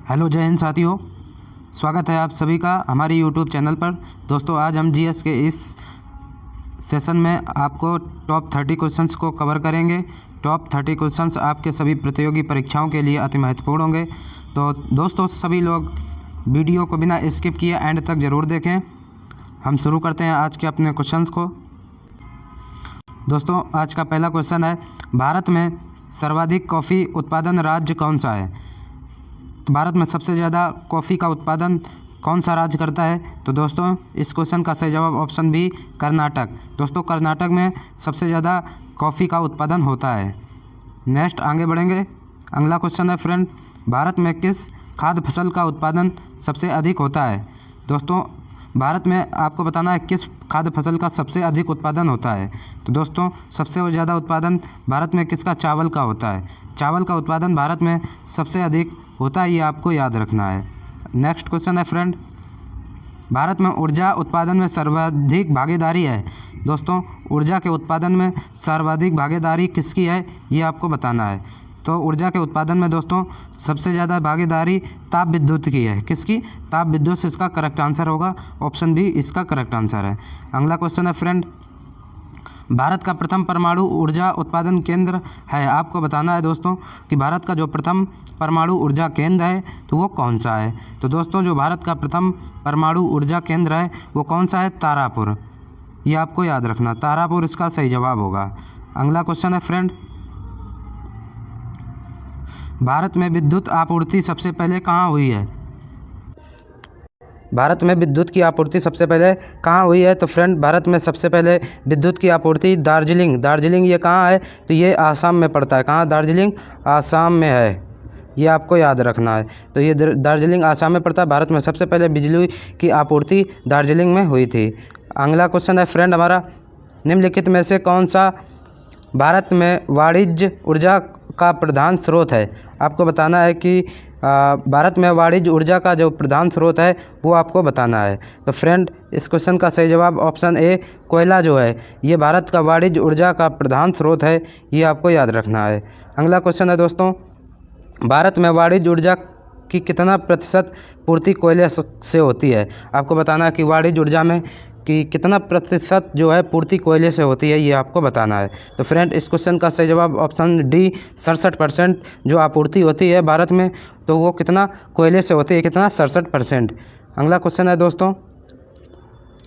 Hello जय हिंद साथियों, स्वागत है आप सभी का हमारे यूट्यूब चैनल पर। दोस्तों आज हम जीएस के इस सेशन में आपको टॉप 30 क्वेश्चंस को कवर करेंगे। टॉप 30 क्वेश्चंस आपके सभी प्रतियोगी परीक्षाओं के लिए अति महत्वपूर्ण होंगे। तो दोस्तों सभी लोग वीडियो को बिना स्किप किए एंड तक ज़रूर देखें। हम शुरू करते हैं आज के अपने क्वेश्चंस को। दोस्तों आज का पहला क्वेश्चन है, भारत में सर्वाधिक कॉफ़ी उत्पादन राज्य कौन सा है? तो भारत में सबसे ज़्यादा कॉफ़ी का उत्पादन कौन सा राज्य करता है? तो दोस्तों इस क्वेश्चन का सही जवाब ऑप्शन बी कर्नाटक। दोस्तों कर्नाटक में सबसे ज़्यादा कॉफ़ी का उत्पादन होता है। नेक्स्ट आगे बढ़ेंगे। अगला क्वेश्चन है फ्रेंड, भारत में किस खाद्य फसल का उत्पादन सबसे अधिक होता है? दोस्तों भारत में आपको बताना है किस खाद्य फसल का सबसे अधिक उत्पादन होता है। तो दोस्तों सबसे ज़्यादा उत्पादन भारत में किसका? चावल का होता है। चावल का उत्पादन भारत में सबसे अधिक होता है, ये आपको याद रखना है। नेक्स्ट क्वेश्चन है फ्रेंड, भारत में ऊर्जा उत्पादन में सर्वाधिक भागीदारी है। दोस्तों ऊर्जा के उत्पादन में सर्वाधिक भागीदारी किसकी है, ये आपको बताना है। तो ऊर्जा के उत्पादन में दोस्तों सबसे ज़्यादा भागीदारी ताप विद्युत की है। किसकी? ताप विद्युत इसका करेक्ट आंसर होगा। ऑप्शन बी इसका करेक्ट आंसर है। अगला क्वेश्चन है फ्रेंड, भारत का प्रथम परमाणु ऊर्जा उत्पादन केंद्र है। आपको बताना है दोस्तों कि भारत का जो प्रथम परमाणु ऊर्जा केंद्र है तो वो कौन सा है? तो दोस्तों जो भारत का प्रथम परमाणु ऊर्जा केंद्र है वो कौन सा है? तारापुर। ये आपको याद रखना, तारापुर इसका सही जवाब होगा। अगला क्वेश्चन है फ्रेंड, भारत में विद्युत आपूर्ति सबसे पहले कहाँ हुई है? भारत में विद्युत की आपूर्ति सबसे पहले कहाँ हुई है? तो फ्रेंड भारत में सबसे पहले विद्युत की आपूर्ति दार्जिलिंग ये कहाँ है? तो ये आसाम में पड़ता है। कहाँ? दार्जिलिंग आसाम में है, ये आपको याद रखना है। तो ये दार्जिलिंग आसाम में पड़ता है। भारत में सबसे पहले बिजली की आपूर्ति दार्जिलिंग में हुई थी। अगला क्वेश्चन है फ्रेंड हमारा, निम्नलिखित में से कौन सा भारत में वाणिज्य ऊर्जा का प्रधान स्रोत है? आपको बताना है कि भारत में वाणिज्य ऊर्जा का जो प्रधान स्रोत है वो आपको बताना है। तो फ्रेंड इस क्वेश्चन का सही जवाब ऑप्शन ए कोयला जो है ये भारत का वाणिज्य ऊर्जा का प्रधान स्रोत है, ये आपको याद रखना है। अगला क्वेश्चन है दोस्तों, भारत में वाणिज्य ऊर्जा की कितना प्रतिशत पूर्ति कोयले से होती है? आपको बताना है कि वाणिज्य ऊर्जा में कि कितना प्रतिशत जो है पूर्ति कोयले से होती है, ये आपको बताना है। तो फ्रेंड इस क्वेश्चन का सही जवाब ऑप्शन डी 67% जो आपूर्ति होती है भारत में तो वो कितना? कोयले से होती है। कितना? 67%। अगला क्वेश्चन है दोस्तों,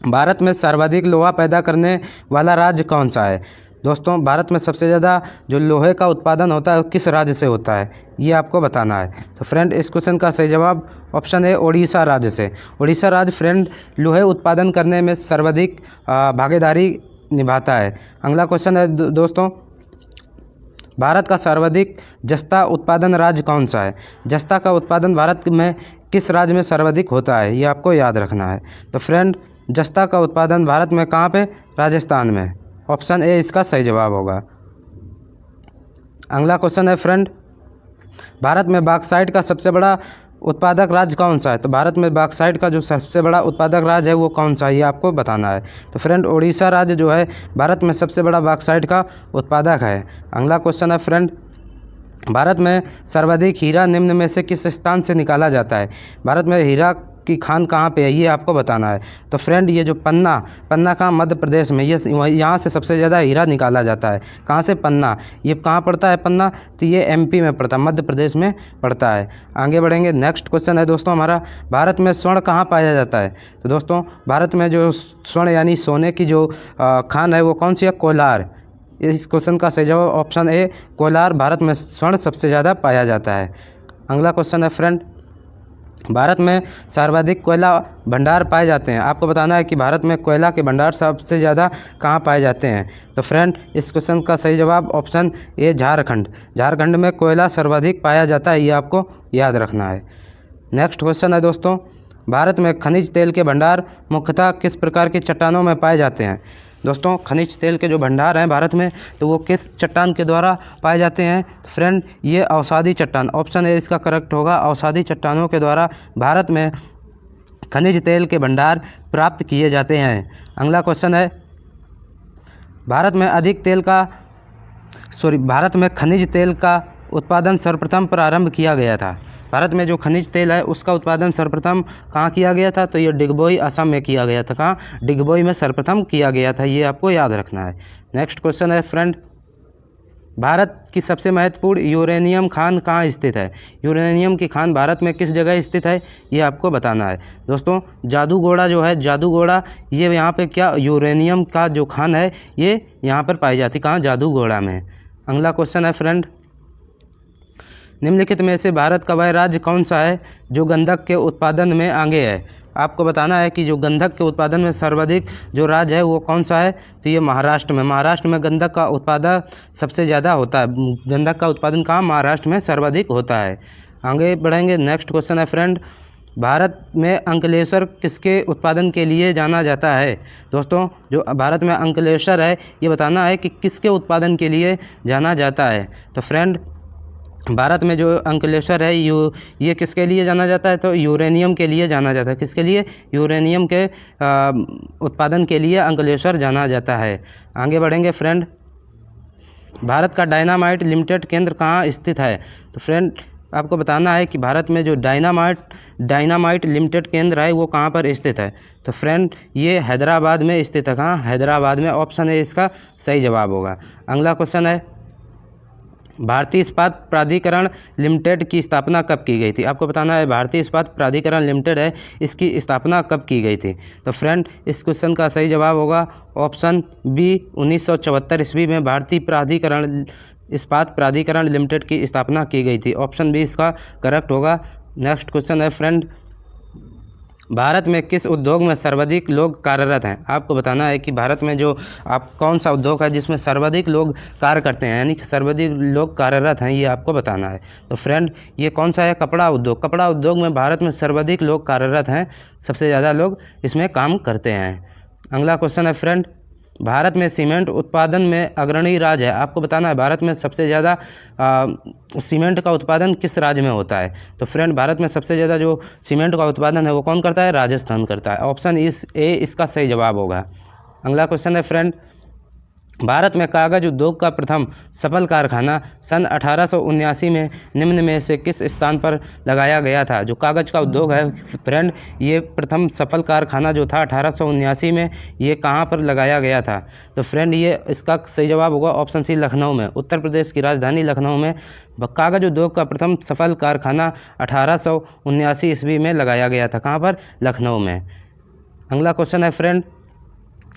भारत में सर्वाधिक लोहा पैदा करने वाला राज्य कौन सा है? दोस्तों भारत में सबसे ज़्यादा जो लोहे का उत्पादन होता है वो किस राज्य से होता है, ये आपको बताना है। तो फ्रेंड इस क्वेश्चन का सही जवाब ऑप्शन है ओडिशा राज्य से। ओडिशा राज्य फ्रेंड लोहे उत्पादन करने में सर्वाधिक भागीदारी निभाता है। अगला क्वेश्चन है दोस्तों, भारत का सर्वाधिक जस्ता उत्पादन राज्य कौन सा है? जस्ता का उत्पादन भारत में किस राज्य में सर्वाधिक होता है, ये आपको याद रखना है। तो फ्रेंड जस्ता का उत्पादन भारत में कहाँ पे? राजस्थान में। ऑप्शन ए इसका सही जवाब होगा। अगला क्वेश्चन है फ्रेंड, भारत में बॉक्साइट का सबसे बड़ा उत्पादक राज्य कौन सा है? तो भारत में बॉक्साइट का जो सबसे बड़ा उत्पादक राज्य है वो कौन सा है, ये आपको बताना है। तो फ्रेंड ओडिशा राज्य जो है भारत में सबसे बड़ा बॉक्साइट का उत्पादक है। अगला क्वेश्चन है फ्रेंड, भारत में सर्वाधिक हीरा निम्न में से किस स्थान से निकाला जाता है? भारत में हीरा की खान कहाँ पे है, ये आपको बताना है। तो फ्रेंड ये जो पन्ना कहाँ? मध्य प्रदेश में। ये यहाँ से सबसे ज़्यादा हीरा निकाला जाता है। कहाँ से? पन्ना। ये कहाँ पड़ता है पन्ना? तो ये एमपी में पड़ता है, मध्य प्रदेश में पड़ता है। आगे बढ़ेंगे। नेक्स्ट क्वेश्चन है दोस्तों हमारा, भारत में स्वर्ण कहाँ पाया जाता है? तो दोस्तों भारत में जो स्वर्ण यानी सोने की जो खान है वो कौन सी है? कोलार। इस क्वेश्चन का सही जवाब ऑप्शन ए कोलार। भारत में स्वर्ण सबसे ज़्यादा पाया जाता है। अगला क्वेश्चन है फ्रेंड, भारत में सर्वाधिक कोयला भंडार पाए जाते हैं। आपको बताना है कि भारत में कोयला के भंडार सबसे ज़्यादा कहाँ पाए जाते हैं? तो फ्रेंड इस क्वेश्चन का सही जवाब ऑप्शन ए झारखंड में कोयला सर्वाधिक पाया जाता है, ये आपको याद रखना है। नेक्स्ट क्वेश्चन है दोस्तों, भारत में खनिज तेल के भंडार मुख्यतः किस प्रकार की चट्टानों में पाए जाते हैं? दोस्तों खनिज तेल के जो भंडार हैं भारत में तो वो किस चट्टान के द्वारा पाए जाते हैं? फ्रेंड ये अवसादी चट्टान। ऑप्शन ए इसका करेक्ट होगा। अवसादी चट्टानों के द्वारा भारत में खनिज तेल के भंडार प्राप्त किए जाते हैं। अगला क्वेश्चन है, भारत में खनिज तेल का उत्पादन सर्वप्रथम प्रारंभ किया गया था। भारत में जो खनिज तेल है उसका उत्पादन सर्वप्रथम कहाँ किया गया था? तो ये डिगबोई असम में किया गया था। कहाँ? डिगबोई में सर्वप्रथम किया गया था। ये आपको याद रखना है। नेक्स्ट क्वेश्चन है फ्रेंड, भारत की सबसे महत्वपूर्ण यूरेनियम खान कहाँ स्थित है? यूरेनियम की खान भारत में किस जगह स्थित है, ये आपको बताना है। दोस्तों जादूगोड़ा जो है, जादूगोड़ा ये यहाँ पे क्या यूरेनियम का जो खान है ये यहाँ पर पाई जाती, कहाँ? जादूगोड़ा में। अगला क्वेश्चन है फ्रेंड, निम्नलिखित में से भारत का वह राज्य कौन सा है जो गंधक के उत्पादन में आगे है? आपको बताना है कि जो गंधक के उत्पादन में सर्वाधिक जो राज्य है वो कौन सा है? तो ये महाराष्ट्र में। महाराष्ट्र में गंधक का उत्पादन सबसे ज़्यादा होता है। गंधक का उत्पादन कहाँ? महाराष्ट्र में सर्वाधिक होता है। आगे बढ़ेंगे। नेक्स्ट क्वेश्चन है फ्रेंड, भारत में अंकलेश्वर किसके उत्पादन के लिए जाना जाता है? दोस्तों जो भारत में अंकलेश्वर है ये बताना है कि किसके उत्पादन के लिए जाना जाता है। तो फ्रेंड भारत में जो अंकलेश्वर है ये किसके लिए जाना जाता है? तो यूरेनियम के लिए जाना जाता है। किसके लिए? यूरेनियम के उत्पादन के लिए अंकलेश्वर जाना जाता है। आगे बढ़ेंगे फ्रेंड, भारत का डायनामाइट लिमिटेड केंद्र कहाँ स्थित है? तो फ्रेंड आपको बताना है कि भारत में जो डायनामाइट लिमिटेड केंद्र है वो कहाँ पर स्थित है? तो फ्रेंड ये हैदराबाद में स्थित है। कहाँ? हैदराबाद में। ऑप्शन ए इसका सही जवाब होगा। अगला क्वेश्चन है, भारतीय इस्पात प्राधिकरण लिमिटेड की स्थापना कब की गई थी? आपको बताना है भारतीय इस्पात प्राधिकरण लिमिटेड है इसकी स्थापना कब की गई थी? तो फ्रेंड इस क्वेश्चन का सही जवाब होगा ऑप्शन बी, 1974 ईस्वी में भारतीय इस्पात प्राधिकरण लिमिटेड की स्थापना की गई थी। ऑप्शन बी इसका करेक्ट होगा। नेक्स्ट क्वेश्चन है फ्रेंड, भारत में किस उद्योग में सर्वाधिक लोग कार्यरत हैं? आपको बताना है कि भारत में जो आप कौन सा उद्योग है जिसमें सर्वाधिक लोग कार्य करते हैं, यानी कि सर्वाधिक लोग कार्यरत हैं, ये आपको बताना है। तो फ्रेंड ये कौन सा है? कपड़ा उद्योग। कपड़ा उद्योग में भारत में सर्वाधिक लोग कार्यरत हैं, सबसे ज़्यादा लोग इसमें काम करते हैं। अगला क्वेश्चन है फ्रेंड, भारत में सीमेंट उत्पादन में अग्रणी राज्य है। आपको बताना है भारत में सबसे ज़्यादा सीमेंट का उत्पादन किस राज्य में होता है? तो फ्रेंड भारत में सबसे ज़्यादा जो सीमेंट का उत्पादन है वो कौन करता है? राजस्थान करता है। ऑप्शन ए इसका सही जवाब होगा। अगला क्वेश्चन है फ्रेंड, भारत में कागज़ उद्योग का प्रथम सफल कारखाना सन 1879 में निम्न में से किस स्थान पर लगाया गया था? जो कागज़ का उद्योग है फ्रेंड ये प्रथम सफल कारखाना जो था 1879 में, ये कहाँ पर लगाया गया था? तो फ्रेंड ये इसका सही जवाब होगा ऑप्शन सी, लखनऊ में। उत्तर प्रदेश की राजधानी लखनऊ में कागज़ उद्योग का प्रथम सफल कारखाना 1879 ईस्वी में लगाया गया था। कहाँ पर? लखनऊ में। अगला क्वेश्चन है फ्रेंड,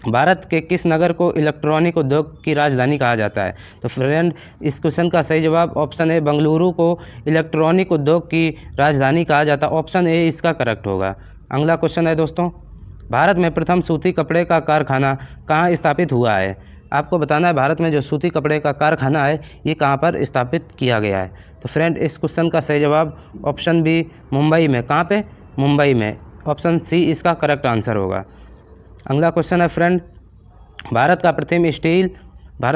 भारत के किस नगर को इलेक्ट्रॉनिक उद्योग की राजधानी कहा जाता है? तो फ्रेंड इस क्वेश्चन का सही जवाब ऑप्शन ए, बेंगलुरु को इलेक्ट्रॉनिक उद्योग की राजधानी कहा जाता है। ऑप्शन ए इसका करेक्ट होगा। अगला क्वेश्चन है दोस्तों, भारत में प्रथम सूती कपड़े का कारखाना कहाँ स्थापित हुआ है? आपको बताना है भारत में जो सूती कपड़े का कारखाना है ये कहाँ पर स्थापित किया गया है? तो फ्रेंड इस क्वेश्चन का सही जवाब ऑप्शन बी, मुंबई में। कहाँ पे? मुंबई में। ऑप्शन सी इसका करेक्ट आंसर होगा। अगला क्वेश्चन है फ्रेंड, भारत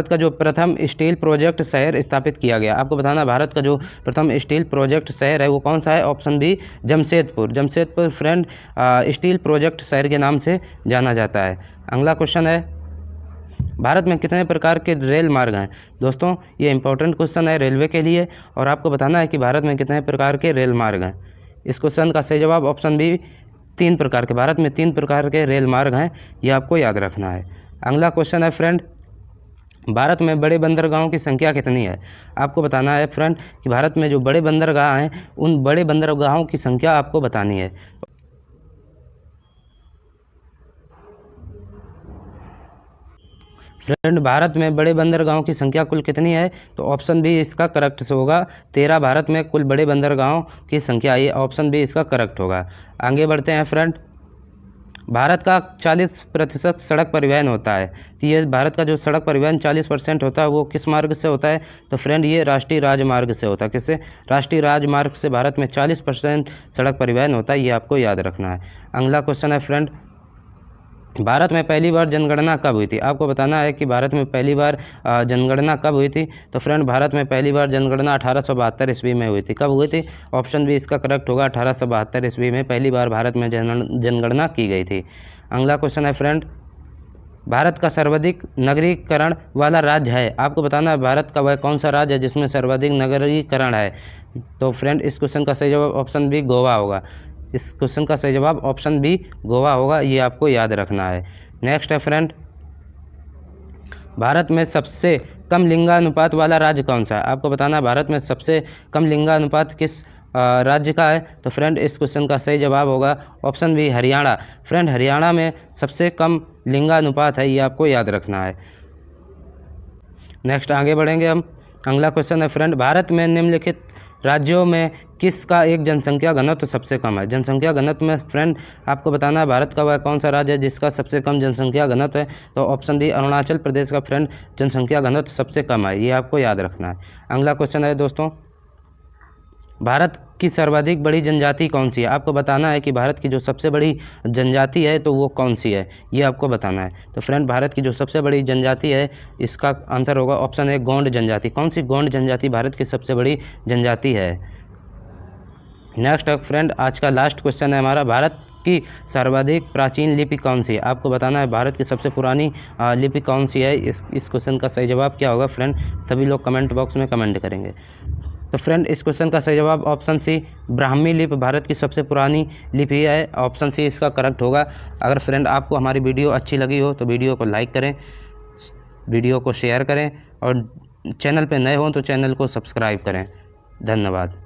का जो प्रथम स्टील प्रोजेक्ट शहर स्थापित किया गया। आपको बताना भारत का जो प्रथम स्टील प्रोजेक्ट शहर है वो कौन सा है? Option B, Jamshedpur. Jamshedpur friend steel project शहर के नाम से जाना जाता है। अगला क्वेश्चन है, भारत में कितने प्रकार के रेल मार्ग हैं? दोस्तों ये इंपॉर्टेंट क्वेश्चन है रेलवे के लिए, और आपको बताना है कि भारत में कितने प्रकार के रेल मार्ग हैं। इस क्वेश्चन का सही जवाब ऑप्शन बी, 3 प्रकार के। भारत में 3 प्रकार के रेल मार्ग हैं, ये आपको याद रखना है। अगला क्वेश्चन है फ्रेंड, भारत में बड़े बंदरगाहों की संख्या कितनी है? आपको बताना है फ्रेंड कि भारत में जो बड़े बंदरगाह हैं उन बड़े बंदरगाहों की संख्या आपको बतानी है। फ्रेंड भारत में बड़े बंदरगाहों की संख्या कुल कितनी है? तो ऑप्शन बी इसका करेक्ट होगा, 13 भारत में कुल बड़े बंदरगाहों की संख्या, ये ऑप्शन बी इसका करेक्ट होगा। आगे बढ़ते हैं फ्रेंड, भारत का 40% सड़क परिवहन होता है, तो ये भारत का जो सड़क परिवहन 40% होता है वो किस मार्ग से होता है? तो फ्रेंड ये राष्ट्रीय राजमार्ग से होता है। किससे? राष्ट्रीय राजमार्ग से भारत में 40% सड़क परिवहन होता है, ये आपको याद रखना है। अगला क्वेश्चन है फ्रेंड, भारत में पहली बार जनगणना कब हुई थी? आपको बताना है कि भारत में पहली बार जनगणना कब हुई थी? तो फ्रेंड भारत में पहली बार जनगणना 1872 ईस्वी में हुई थी। कब हुई थी? ऑप्शन बी इसका करेक्ट होगा, 1872 ईस्वी में पहली बार भारत में जनगणना की गई थी। अगला क्वेश्चन है फ्रेंड, भारत का सर्वाधिक नगरीकरण वाला राज्य है, आपको बताना है भारत का वह कौन सा राज्य है जिसमें सर्वाधिक नगरीकरण है। तो फ्रेंड इस क्वेश्चन का सही जवाब ऑप्शन बी गोवा होगा। इस क्वेश्चन का सही जवाब ऑप्शन बी गोवा होगा, ये आपको याद रखना है। नेक्स्ट है फ्रेंड, भारत में सबसे कम लिंगानुपात वाला राज्य कौन सा है, आपको बताना है भारत में सबसे कम लिंगानुपात किस राज्य का है। तो फ्रेंड इस क्वेश्चन का सही जवाब होगा option B Haryana. Friend Haryana में सबसे कम लिंगानुपात है, ये आपको याद रखना है। नेक्स्ट आगे बढ़ेंगे हम। अगला क्वेश्चन है फ्रेंड, भारत में निम्नलिखित राज्यों में किसका एक जनसंख्या घनत्व सबसे कम है। जनसंख्या घनत्व में फ्रेंड आपको बताना है भारत का वह कौन सा राज्य है जिसका सबसे कम जनसंख्या घनत्व है। तो ऑप्शन बी अरुणाचल प्रदेश का फ्रेंड जनसंख्या घनत्व सबसे कम है, ये आपको याद रखना है। अगला क्वेश्चन है दोस्तों, भारत की सर्वाधिक बड़ी जनजाति कौन सी है, आपको बताना है कि भारत की जो सबसे बड़ी जनजाति है तो वो कौन सी है, ये आपको बताना है। तो फ्रेंड भारत की जो सबसे बड़ी जनजाति है इसका आंसर होगा ऑप्शन ए गोंड जनजाति। कौन सी गोंड जनजाति भारत की सबसे बड़ी जनजाति है। नेक्स्ट फ्रेंड आज का लास्ट क्वेश्चन है हमारा, भारत की सर्वाधिक प्राचीन लिपि कौन सी है, आपको बताना है भारत की सबसे पुरानी लिपि कौन सी है। इस क्वेश्चन का सही जवाब क्या होगा फ्रेंड, सभी लोग कमेंट बॉक्स में कमेंट करेंगे। तो फ्रेंड इस क्वेश्चन का सही जवाब ऑप्शन सी ब्राह्मी लिपि भारत की सबसे पुरानी लिपि है, ऑप्शन सी इसका करेक्ट होगा। अगर फ्रेंड आपको हमारी वीडियो अच्छी लगी हो तो वीडियो को लाइक करें, वीडियो को शेयर करें और चैनल पे नए हों तो चैनल को सब्सक्राइब करें। धन्यवाद।